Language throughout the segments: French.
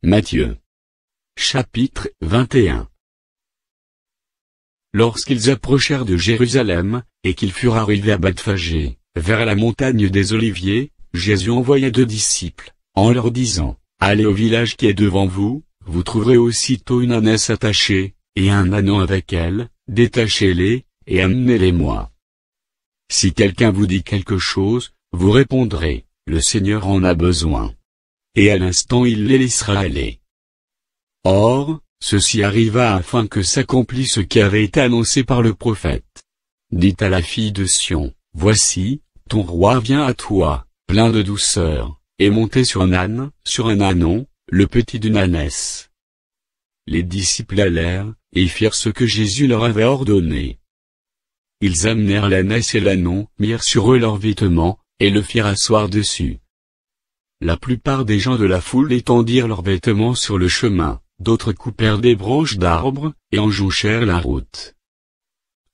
Matthieu. Chapitre 21. Lorsqu'ils approchèrent de Jérusalem, et qu'ils furent arrivés à Bethphagée, vers la montagne des Oliviers, Jésus envoya 2 disciples, en leur disant, « Allez au village qui est devant vous, vous trouverez aussitôt une ânesse attachée, et un ânon avec elle, détachez-les, et amenez-les-moi. Si quelqu'un vous dit quelque chose, vous répondrez, le Seigneur en a besoin. » Et à l'instant il les laissera aller. Or, ceci arriva afin que s'accomplisse ce qui avait été annoncé par le prophète. Dites à la fille de Sion, voici, ton roi vient à toi, plein de douceur, et monté sur un âne, sur un ânon, le petit d'une ânesse. Les disciples allèrent, et firent ce que Jésus leur avait ordonné. Ils amenèrent l'ânesse et l'ânon, mirent sur eux leurs vêtements, et le firent asseoir dessus. La plupart des gens de la foule étendirent leurs vêtements sur le chemin, d'autres coupèrent des branches d'arbres, et en jonchèrent la route.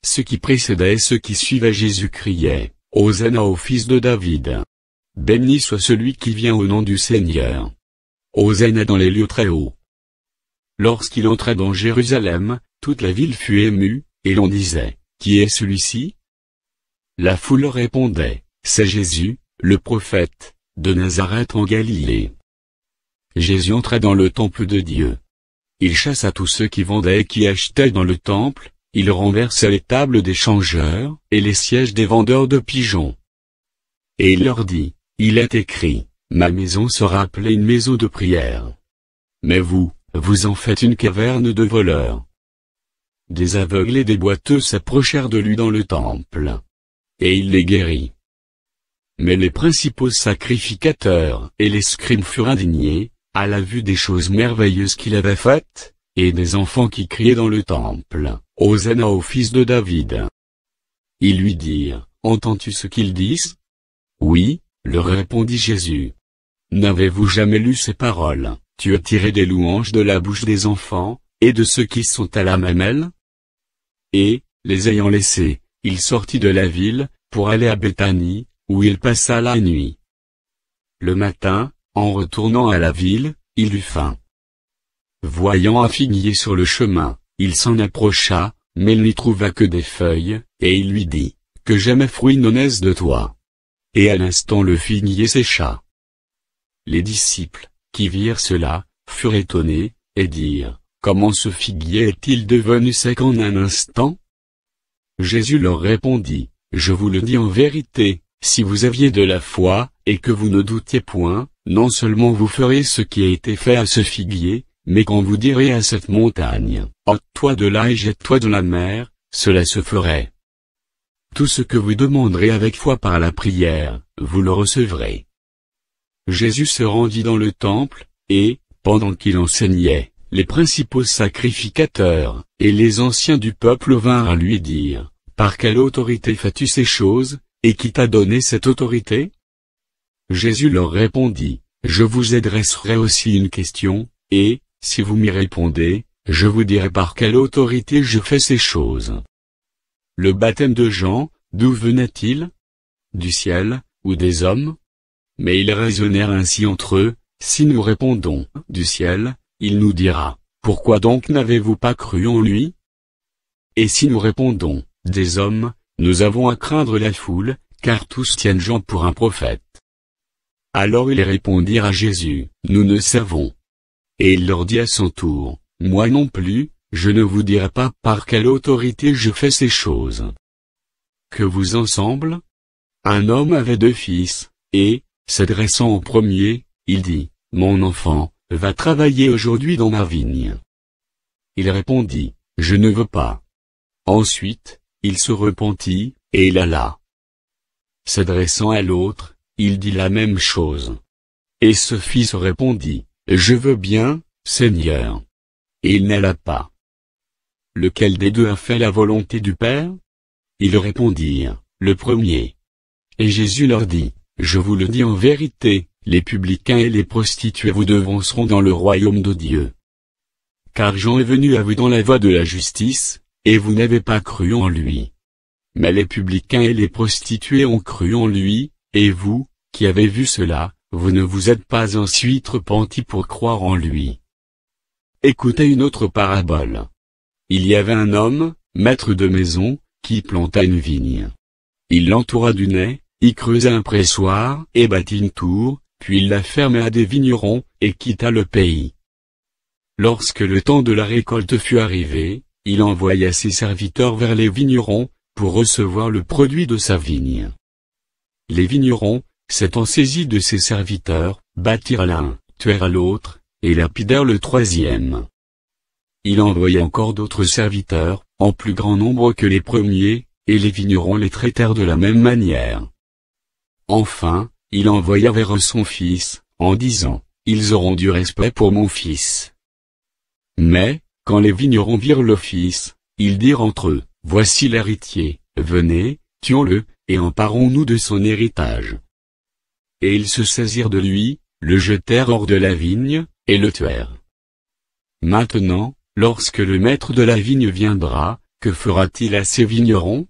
Ceux qui précédaient et ceux qui suivaient Jésus criaient, « Hosanna au fils de David! Béni soit celui qui vient au nom du Seigneur! Hosanna dans les lieux très hauts! » Lorsqu'il entra dans Jérusalem, toute la ville fut émue, et l'on disait, « Qui est celui-ci » La foule répondait, « C'est Jésus, le prophète, de Nazareth en Galilée. » Jésus entra dans le temple de Dieu. Il chassa tous ceux qui vendaient et qui achetaient dans le temple, il renversa les tables des changeurs, et les sièges des vendeurs de pigeons. Et il leur dit, il est écrit, ma maison sera appelée une maison de prière. Mais vous, vous en faites une caverne de voleurs. Des aveugles et des boiteux s'approchèrent de lui dans le temple. Et il les guérit. Mais les principaux sacrificateurs et les scribes furent indignés, à la vue des choses merveilleuses qu'il avait faites, et des enfants qui criaient dans le temple, « Hosanna au fils de David !» Ils lui dirent, « Entends-tu ce qu'ils disent ?» « Oui, leur répondit Jésus. « N'avez-vous jamais lu ces paroles, tu as tiré des louanges de la bouche des enfants, et de ceux qui sont à la mamelle ?» Et, les ayant laissés, il sortit de la ville, pour aller à Béthanie, où il passa la nuit. Le matin, en retournant à la ville, il eut faim. Voyant un figuier sur le chemin, il s'en approcha, mais il n'y trouva que des feuilles, et il lui dit, « Que jamais fruit ne naisse de toi. » Et à l'instant le figuier sécha. Les disciples, qui virent cela, furent étonnés, et dirent, « Comment ce figuier est-il devenu sec en un instant ?» Jésus leur répondit, « Je vous le dis en vérité, si vous aviez de la foi, et que vous ne doutiez point, non seulement vous feriez ce qui a été fait à ce figuier, mais quand vous direz à cette montagne, ôte-toi de là et jette-toi dans la mer, cela se ferait. Tout ce que vous demanderez avec foi par la prière, vous le recevrez. » Jésus se rendit dans le temple, et, pendant qu'il enseignait, les principaux sacrificateurs, et les anciens du peuple vinrent lui dire, « Par quelle autorité fais-tu ces choses, et qui t'a donné cette autorité ?» Jésus leur répondit, « Je vous adresserai aussi une question, et, si vous m'y répondez, je vous dirai par quelle autorité je fais ces choses. Le baptême de Jean, d'où venait-il? Du ciel, ou des hommes? » Mais ils raisonnèrent ainsi entre eux, si nous répondons, du ciel, il nous dira, pourquoi donc n'avez-vous pas cru en lui? Et si nous répondons, des hommes, nous avons à craindre la foule, car tous tiennent Jean pour un prophète. Alors ils répondirent à Jésus, nous ne savons. Et il leur dit à son tour, moi non plus, je ne vous dirai pas par quelle autorité je fais ces choses. Que vous ensemble? Un homme avait 2 fils, et, s'adressant au premier, il dit, mon enfant, va travailler aujourd'hui dans ma vigne. Il répondit, je ne veux pas. Ensuite, il se repentit, et il alla. S'adressant à l'autre, il dit la même chose. Et ce fils répondit, je veux bien, Seigneur. Et il n'alla pas. Lequel des 2 a fait la volonté du Père? Ils répondirent, le premier. Et Jésus leur dit, je vous le dis en vérité, les publicains et les prostituées vous devanceront dans le royaume de Dieu. Car Jean est venu à vous dans la voie de la justice, et vous n'avez pas cru en lui. Mais les publicains et les prostituées ont cru en lui, et vous, qui avez vu cela, vous ne vous êtes pas ensuite repentis pour croire en lui. Écoutez une autre parabole. Il y avait un homme, maître de maison, qui planta une vigne. Il l'entoura du nez, y creusa un pressoir et bâtit une tour, puis il la ferma à des vignerons, et quitta le pays. Lorsque le temps de la récolte fut arrivé, il envoya ses serviteurs vers les vignerons, pour recevoir le produit de sa vigne. Les vignerons, s'étant saisis de ses serviteurs, battirent l'un, tuèrent l'autre, et lapidèrent le troisième. Il envoya encore d'autres serviteurs, en plus grand nombre que les premiers, et les vignerons les traitèrent de la même manière. Enfin, il envoya vers eux son fils, en disant, « Ils auront du respect pour mon fils. » Mais, quand les vignerons virent le fils, ils dirent entre eux, « Voici l'héritier, venez, tuons-le, et emparons-nous de son héritage. » Et ils se saisirent de lui, le jetèrent hors de la vigne, et le tuèrent. Maintenant, lorsque le maître de la vigne viendra, que fera-t-il à ces vignerons?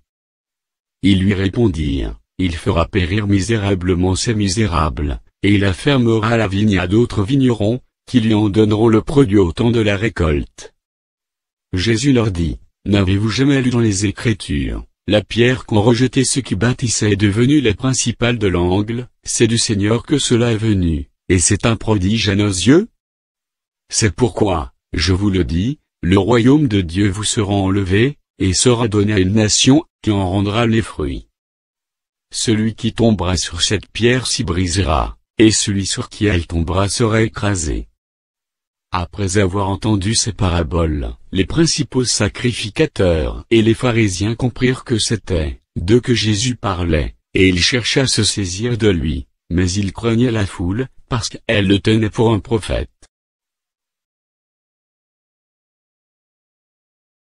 Ils lui répondirent, il fera périr misérablement ces misérables, et il affermera la vigne à d'autres vignerons, qui lui en donneront le produit au temps de la récolte. Jésus leur dit, n'avez-vous jamais lu dans les Écritures, la pierre qu'ont rejetée ceux qui bâtissaient est devenue la principale de l'angle, c'est du Seigneur que cela est venu, et c'est un prodige à nos yeux? C'est pourquoi, je vous le dis, le royaume de Dieu vous sera enlevé, et sera donné à une nation, qui en rendra les fruits. Celui qui tombera sur cette pierre s'y brisera, et celui sur qui elle tombera sera écrasé. Après avoir entendu ces paraboles, les principaux sacrificateurs et les pharisiens comprirent que c'était d'eux que Jésus parlait, et ils cherchaient à se saisir de lui, mais ils craignaient la foule, parce qu'elle le tenait pour un prophète.